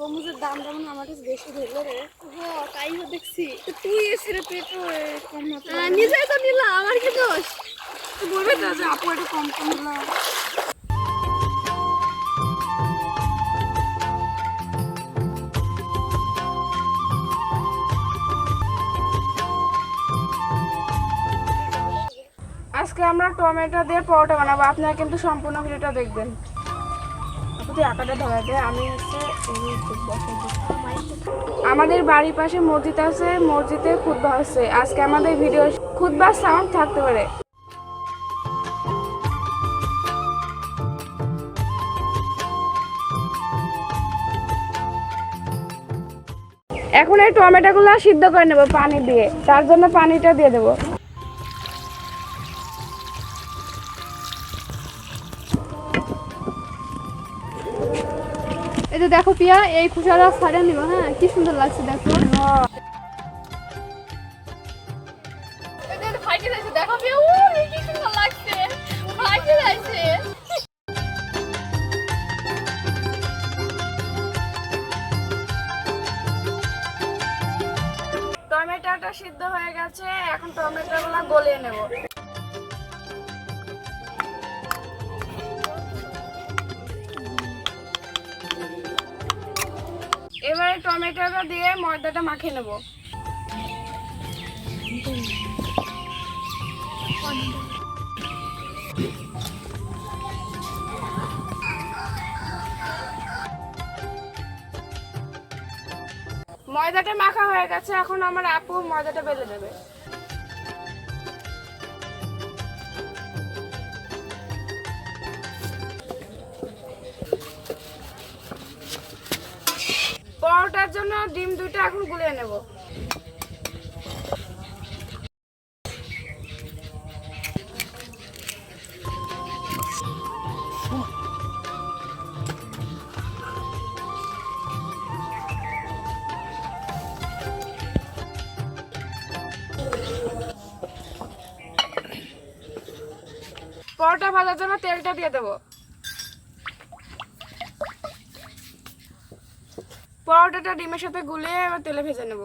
তরমুজের দাম যেমন আমার কাছে বেশি ধরলো রে। হ্যাঁ তাই দেখছি। তুই এসে পেটো কম নিজেই তো নিলাম, আমার কি দোষ? তুই বলবে তো যে আপু একটু কম কম নিলাম। আজকে আমরা টমেটো দিয়ে পরোটা বানাবো, আপনারা কিন্তু সম্পূর্ণ ভিডিওটা দেখবেন। তুই আঁকাটা ধরা দে, আমি আমাদের বাড়ির পাশে মসজিদ আছে, মসজিদে খুতবা আছে। আজকে আমাদের ভিডিও খুতবার সাউন্ড থাকতে পারে। এখন এই টমেটোগুলো সিদ্ধ করে নেব পানি দিয়ে, তার জন্য পানিটা দিয়ে দেবো। এই যে দেখো পিয়া, এই খোসাটা ছাড়িয়ে নিব। হ্যাঁ, কি সুন্দর লাগছে দেখো। দেখো পিয়া, কি সুন্দর লাগছে, ফাইটে যাচ্ছে। টমেটোটা সিদ্ধ হয়ে গেছে, এখন টমেটোগুলো গলিয়ে নেব। এবারে টমেটোটা দিয়ে ময়দাটা মাখিয়ে নেব। ময়দাটা মাখা হয়ে গেছে, এখন আমার আপু ময়দাটা বেলে দেবে। পরোটার জন্য ডিম দুইটা এখন গুলিয়ে নেব। পরোটা ভাজার জন্য তেলটা দিয়ে দেবো। পরোটাটা ডিমের সাথে গুলিয়ে এবার তেলে ভেজে নেব।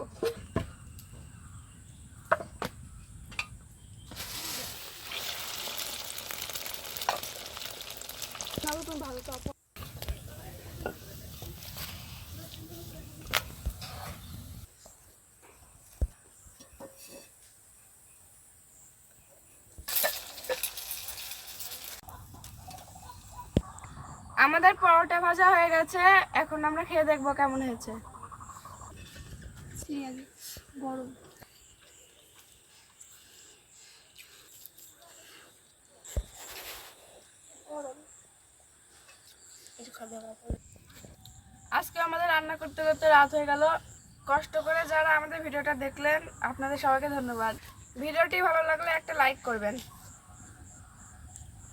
আমাদের পরোটা ভাজা হয়ে গেছে, এখন আমরা খেয়ে দেখবো কেমন হয়েছে। গরম। আজকে আমাদের রান্না করতে করতে রাত হয়ে গেল। কষ্ট করে যারা আমাদের ভিডিওটা দেখলেন, আপনাদের সবাইকে ধন্যবাদ। ভিডিওটি ভালো লাগলে একটা লাইক করবেন।